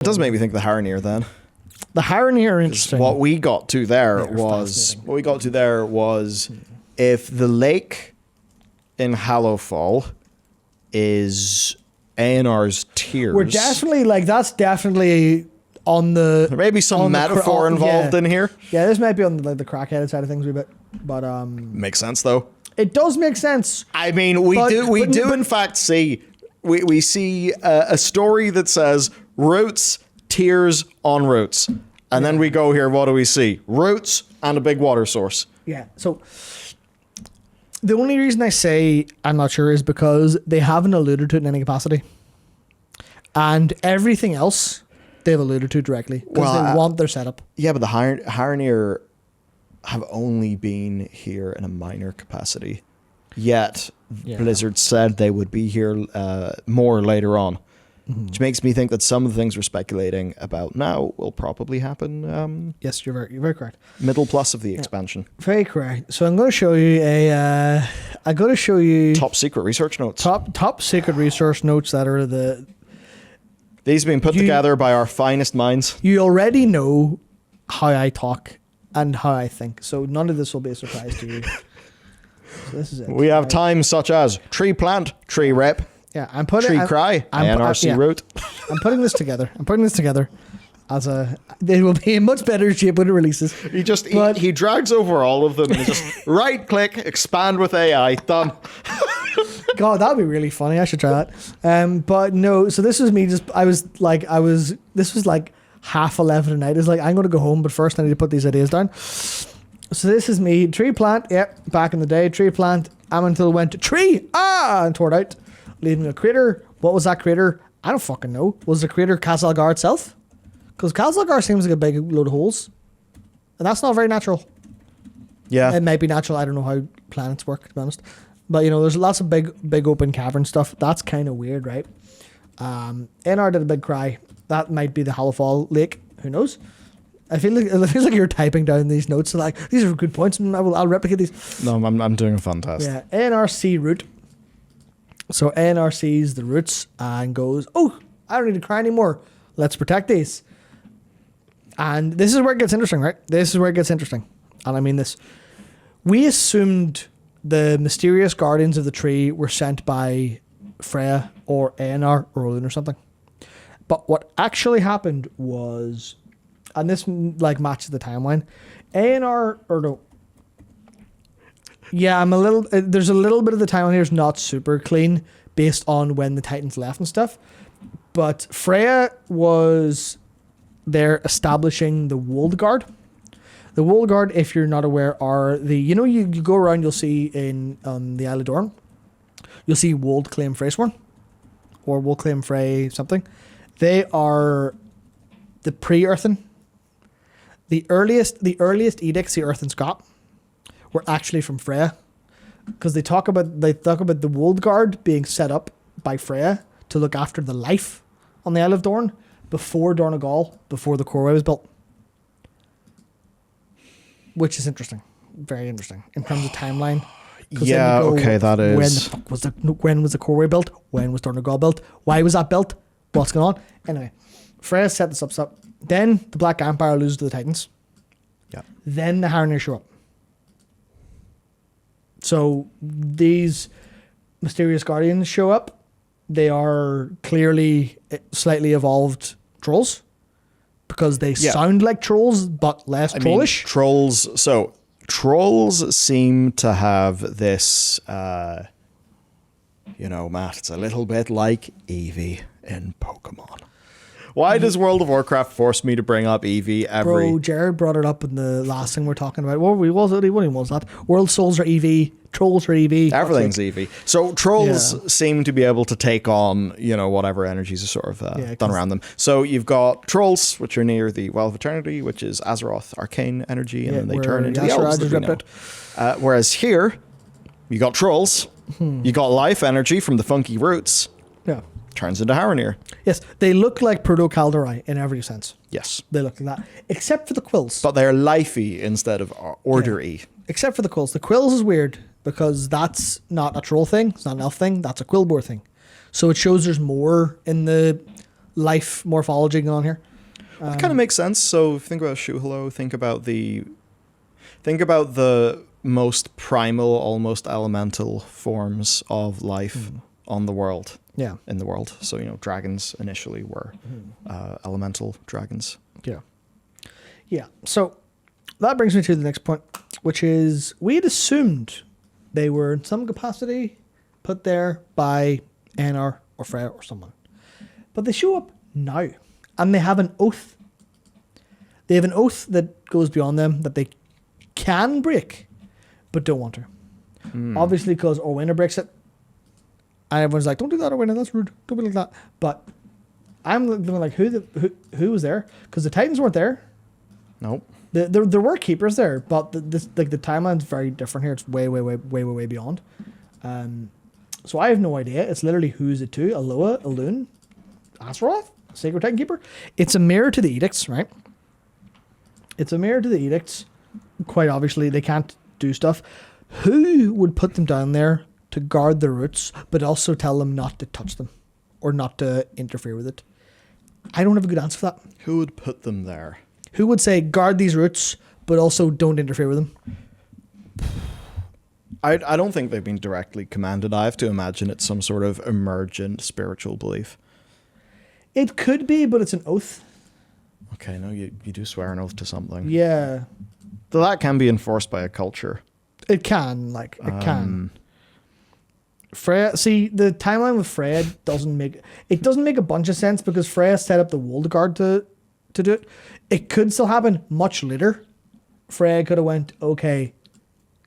It does make me think of the Haranir then. The Haranir are interesting. What we got to there was if the lake in Hallowfall is A&R's tears. We're definitely that's definitely on the. There may be some metaphor involved in here. Yeah, this might be on the crackhead side of things a bit, but makes sense though. It does make sense. I mean, we do in fact see we see a story that says roots, tears on roots, and then we go here. What do we see? Roots and a big water source. Yeah. So the only reason I say I'm not sure is because they haven't alluded to it in any capacity, and everything else they've alluded to directly because they want their setup. Yeah, but the Haranir have only been here in a minor capacity. Yet Blizzard said they would be here more later on, which makes me think that some of the things we're speculating about now will probably happen. Yes, you're very correct. Middle plus of the expansion. Very correct. So I'm going to show you Top secret research notes. Top secret research notes that are These have been put together by our finest minds. You already know how I talk and how I think, so none of this will be a surprise to you. So this is it. We have times such as tree plant, tree rep, tree cry, NRC root. I'm putting this together. As they will be in much better shape when it releases. He drags over all of them and just right click, expand with AI, done. God, that would be really funny. I should try that. But no, so this was me this was like 11:30 at night. It's like, I'm going to go home, but first I need to put these ideas down. So this is me, tree plant, back in the day, tree plant, Amantil went to tree, and tore it out, leaving a crater. What was that crater? I don't fucking know. Was the crater Khazalgar itself? Because Khazalgar seems like a big load of holes. And that's not very natural. Yeah. It might be natural. I don't know how planets work, to be honest. But, there's lots of big open cavern stuff. That's kind of weird, right? NR did a big cry. That might be the Hallowfall Lake. Who knows? It feels like you're typing down these notes. Like, these are good points, and I'll replicate these. No, I'm doing a fun test. Yeah, NRC root. So NR sees the roots and goes, oh, I don't need to cry anymore. Let's protect these. And this is where it gets interesting, right? This is where it gets interesting. And I mean this. We assumed the mysterious guardians of the tree were sent by Freya or ANR or Olin or something. But what actually happened was, and this matches the timeline, ANR or no. Yeah, there's a little bit of the timeline here is not super clean based on when the Titans left and stuff. But Freya was there establishing the Wold Guard. The Wold Guard, if you're not aware, are you go around, you'll see in the Isle of Dorn, you'll see Wold Claim Freysworn or Wold Claim Frey something. They are the pre-Earthen. The earliest edicts the Earthens got were actually from Freya, because they talk about the Wold Guard being set up by Freya to look after the life on the Isle of Dorn before Dornogal, before the Coreway was built. Which is interesting. Very interesting. In terms of timeline. Yeah, okay, that is. When was the Coreway built? When was Dornogal built? Why was that built? What's going on? Anyway, Freya set this up. Then the Black Empire loses to the Titans. Yeah. Then the Haranir show up. So these mysterious guardians show up. They are clearly slightly evolved trolls, because they sound like trolls but less trollish. Trolls seem to have this, Matt, it's a little bit like Eevee in Pokemon. Why does World of Warcraft force me to bring up Eevee every... Bro, Jared brought it up in the last thing we're talking about. What was that? World Souls are Eevee, trolls are Eevee. Everything's Eevee. So trolls seem to be able to take on, whatever energies are sort of done around them. So you've got trolls, which are near the Well of Eternity, which is Azeroth arcane energy, and then they turn into the elves that we know. Whereas here, you got trolls, you got life energy from the funky roots. Yeah. Turns into Haranir. Yes, they look like Proto-Kaldorei in every sense. Yes. They look like that. Except for the quills. But they're lifey instead of ordery. Yeah. Except for the quills. The quills is weird, because that's not a troll thing. It's not an elf thing. That's a quillboar thing. So it shows there's more in the life morphology going on here. It kind of makes sense. So if you think about Shuhalo, think about the most primal, almost elemental forms of life on the world. Yeah. In the world. So, dragons initially were elemental dragons. Yeah. Yeah. So that brings me to the next point, which is we had assumed they were in some capacity put there by Einar or Freya or someone. But they show up now, and they have an oath. They have an oath that goes beyond them that they can break, but don't want to. Obviously, because Orwena breaks it. And everyone's like, don't do that, Orwena, that's rude. Don't be like that. But I'm looking like, who was there? Because the Titans weren't there. Nope. There were keepers there, but the timeline's very different here. It's way beyond. So I have no idea. It's literally who's it to? Aloha, Elune, Azeroth, Sacred Titan Keeper. It's a mirror to the edicts, right? It's a mirror to the edicts. Quite obviously, they can't do stuff. Who would put them down there to guard the roots, but also tell them not to touch them or not to interfere with it? I don't have a good answer for that. Who would put them there? Who would say, guard these roots, but also don't interfere with them? I don't think they've been directly commanded. I have to imagine it's some sort of emergent spiritual belief. It could be, but it's an oath. Okay, no, you do swear an oath to something. Yeah. Though that can be enforced by a culture. It can. Freya, see, the timeline with Freya doesn't make a bunch of sense because Freya set up the Wold Guard to do it. It could still happen much later. Freya could have went, okay,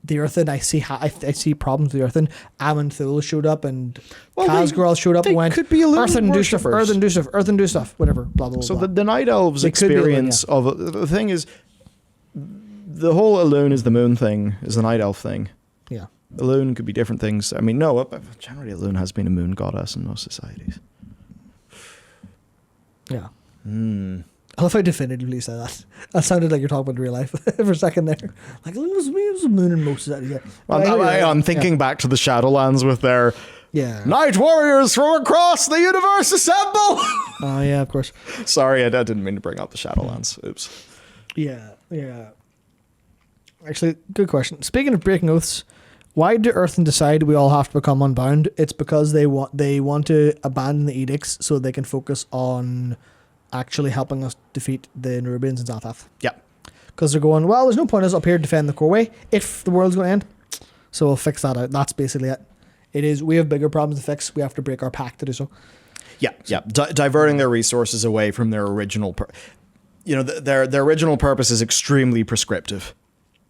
the Earthen, I see problems with the Earthen. Amanthul showed up and Khazgral showed up and went, could be Earthen do stuff, Earthen do stuff, whatever, blah, blah, blah. So the Night Elves' experience of the thing is, the whole Elune is the moon thing, is the Night Elf thing. Yeah. Elune could be different things. I mean, no, generally Elune has been a moon goddess in most societies. Yeah. I love how definitively you said that. That sounded like you're talking about real life for a second there. Like, it was a moon in most societies. Yeah. I'm thinking back to the Shadowlands with their Night Warriors from across the universe assemble! Oh, yeah, of course. Sorry, I didn't mean to bring up the Shadowlands. Oops. Yeah. Actually, good question. Speaking of breaking oaths, why do Earthen decide we all have to become unbound? It's because they want to abandon the edicts so they can focus on actually helping us defeat the Nerubians and Zalthath. Yeah. Because they're going, well, there's no point us up here defending the core way if the world's going to end. So we'll fix that out. That's basically it. It is, we have bigger problems to fix. We have to break our pact to do so. Yeah. Diverting their resources away from their original... their original purpose is extremely prescriptive.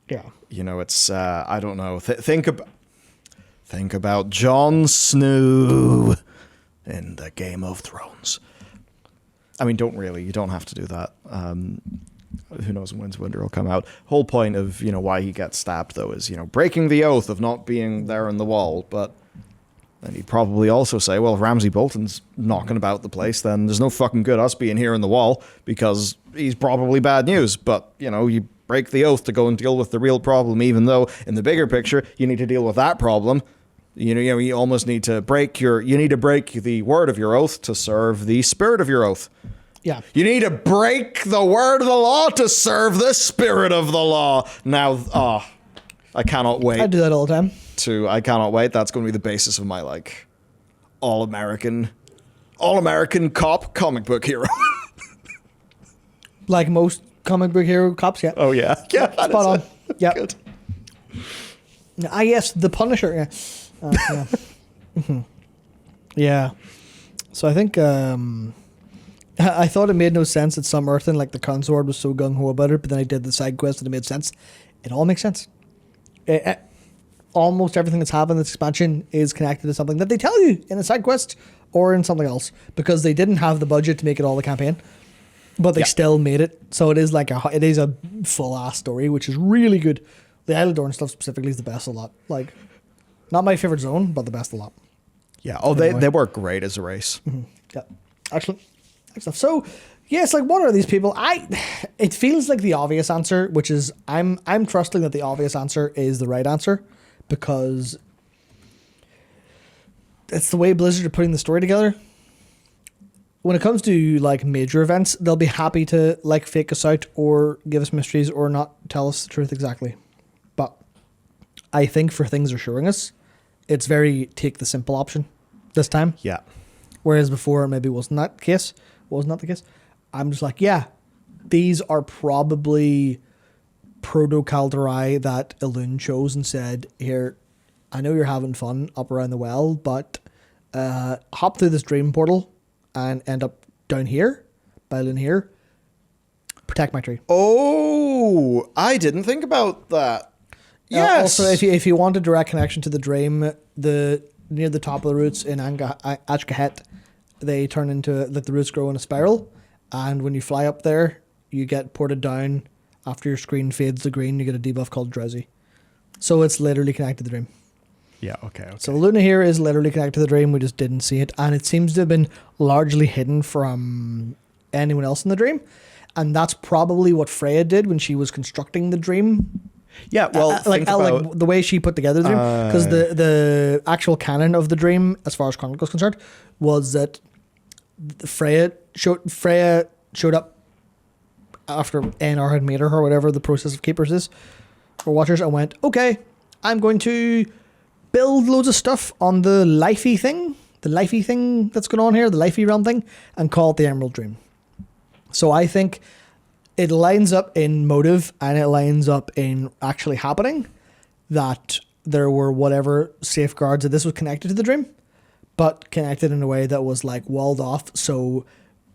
Yeah. It's, I don't know. Think about Jon Snow in the Game of Thrones. I mean, you don't have to do that. Who knows when Winter will come out. Whole point of, why he gets stabbed, though, is, breaking the oath of not being there in the wall. But then he'd probably also say, well, if Ramsay Bolton's knocking about the place, then there's no fucking good us being here in the wall because he's probably bad news. But, you break the oath to go and deal with the real problem, even though in the bigger picture, you need to deal with that problem. You almost need to break the word of your oath to serve the spirit of your oath. Yeah. You need to break the word of the law to serve the spirit of the law. Now, I cannot wait. I do that all the time. I cannot wait. That's going to be the basis of my all American cop comic book hero. Like most comic book hero cops, yeah. Oh yeah. Yeah. Spot on. Yeah. Good. Yes, the Punisher, yeah. Yeah. Mm-hmm. Yeah. So I think I thought it made no sense that some Earthen, like the consort, was so gung-ho about it, but then I did the side quest and it made sense. It all makes sense. Almost everything that's happened in this expansion is connected to something that they tell you in a side quest or in something else, because they didn't have the budget to make it all the campaign, but they still made it. So it is a full-ass story, which is really good. The Isle of Dorn stuff specifically is the best of a lot. Like, not my favorite zone, but the best of a lot. Yeah. Oh, they work great as a race. Mm-hmm. Yeah. Excellent stuff. So, yes, what are these people? It feels like the obvious answer, which is I'm trusting that the obvious answer is the right answer, because it's the way Blizzard are putting the story together. when it comes to like major events, they'll be happy to like fake us out or give us mysteries or not tell us the truth exactly. But I think for things they're showing us, it's very take the simple option this time. Yeah. Whereas before maybe wasn't that the case. I'm just like, yeah, these are probably proto-Kaldrai that Elune chose and said, here, I know you're having fun up around the well, but hop through this dream portal and end up down here, by Elune here. Protect my tree. Oh, I didn't think about that. Yes. Also, if you want a direct connection to the dream, near the top of the roots in Ashkahet, they turn into, like, the roots grow in a spiral, and when you fly up there, you get ported down. After your screen fades to green, you get a debuff called Drowsy. So it's literally connected to the dream. Yeah, okay. So Luna here is literally connected to the dream. We just didn't see it. And it seems to have been largely hidden from anyone else in the dream. And that's probably what Freya did when she was constructing the dream. Yeah, well, like the way she put together the dream. Because the actual canon of the dream, as far as Chronicle is concerned, was that Freya showed up after NR had made her, or whatever the process of Keepers is, or Watchers, and went, okay, I'm going to build loads of stuff on the lifey thing that's going on here, the lifey realm thing, and call it the Emerald Dream. So I think it lines up in motive and it lines up in actually happening that there were whatever safeguards that this was connected to the dream, but connected in a way that was like walled off, so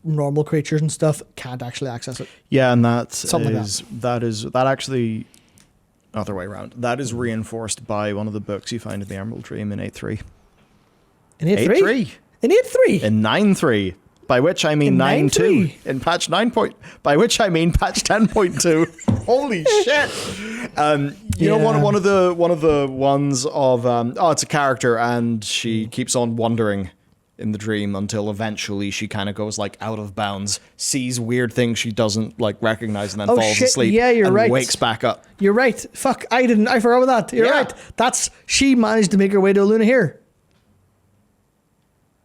normal creatures and stuff can't actually access it. Yeah, and that actually other way around. That is reinforced by one of the books you find in the Emerald Dream in 8.3. In 8.3? In 8.3? In 9.3. By which I mean 9.2. In patch 9. By which I mean patch 10.2. Holy shit! You know, one of the ones of it's a character and she keeps on wandering in the dream until eventually she kind of goes like out of bounds, sees weird things she doesn't like recognize, and then falls asleep. Yeah, you're right. Wakes back up. You're right. Fuck, I forgot about that. You're right. She managed to make her way to Luna here.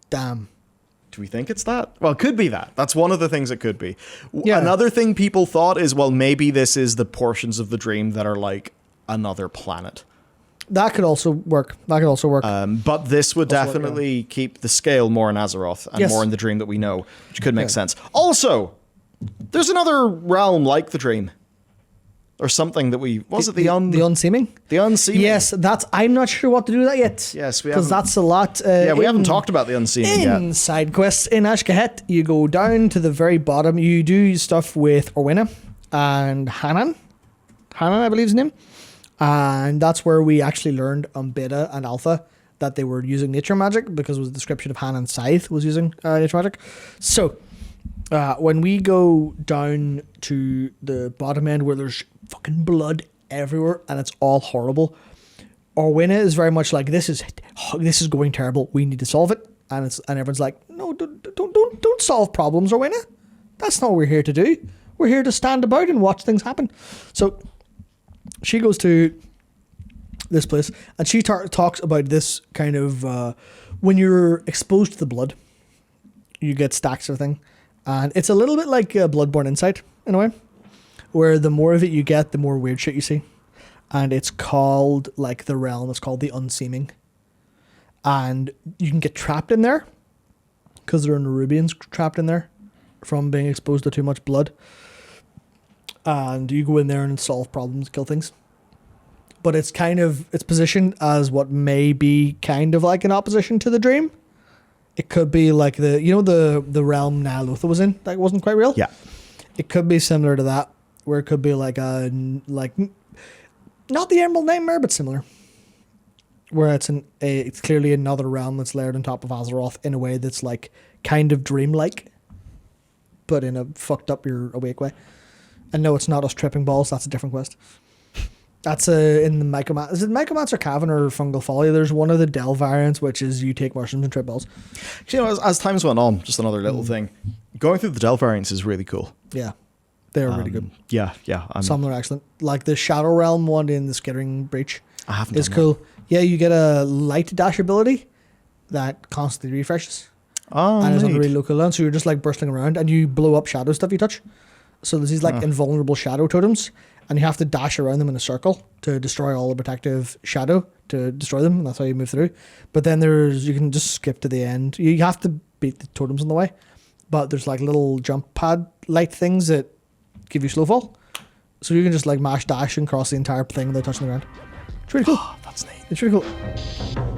Damn. Do we think it's that? Well, it could be that. That's one of the things it could be. Yeah. Another thing people thought is, well, maybe this is the portions of the dream that are like another planet. That could also work. But this would definitely keep the scale more in Azeroth and more in the dream that we know, which could make sense. Also, there's another realm like the dream. Or something that the unseeming? The unseeming. Yes, I'm not sure what to do with that yet. Yes, we haven't. Because that's a lot. We haven't talked about the unseeming yet. In side quests in Ashkahet, you go down to the very bottom. You do stuff with Orwina and Hanan. Hanan, I believe is his name. And that's where we actually learned on beta and alpha that they were using nature magic, because it was a description of Hanan's scythe was using nature magic. So when we go down to the bottom end where there's fucking blood everywhere and it's all horrible, Orwina is very much like, this is going terrible, we need to solve it. And everyone's like, no, don't solve problems, Orwina. That's not what we're here to do. We're here to stand about and watch things happen. So she goes to this place and she talks about this kind of when you're exposed to the blood, you get stacks of thing. And it's a little bit like Bloodborne Insight in a way, where the more of it you get, the more weird shit you see. And it's called, like, the realm, it's called the Unseeming. And you can get trapped in there because there are Nerubians trapped in there from being exposed to too much blood. And you go in there and solve problems, kill things. But it's positioned as what may be kind of like an opposition to the dream. It could be like the realm Nyalotha was in that wasn't quite real. Yeah. It could be similar to that, where it could be like not the Emerald Nightmare, but similar. Where it's clearly another realm that's layered on top of Azeroth in a way that's like kind of dreamlike, but in a fucked up you're awake way. And no, it's not us tripping balls. That's a different quest. That's in the Mycomancer. Is it Mycomancer Cavern or Fungal Folly? There's one of the Dell variants, which is you take mushrooms and trip balls. You know, as times went on, just another little thing. Going through the Dell variants is really cool. Yeah, they're really good. Yeah. Some are excellent. Like the Shadow Realm one in the Skittering Breach is cool. Yeah, you get a light dash ability that constantly refreshes. and it's on a neat. really low cooldown, so you're just like bursting around, and you blow up shadow stuff you touch. So there's these like invulnerable shadow totems, and you have to dash around them in a circle to destroy all the protective shadow to destroy them, and that's how you move through. But then you can just skip to the end. You have to beat the totems on the way, but there's like little jump pad light things that give you slow fall. So you can just like mash dash and cross the entire thing without touching the ground. It's really cool. That's neat. It's really cool.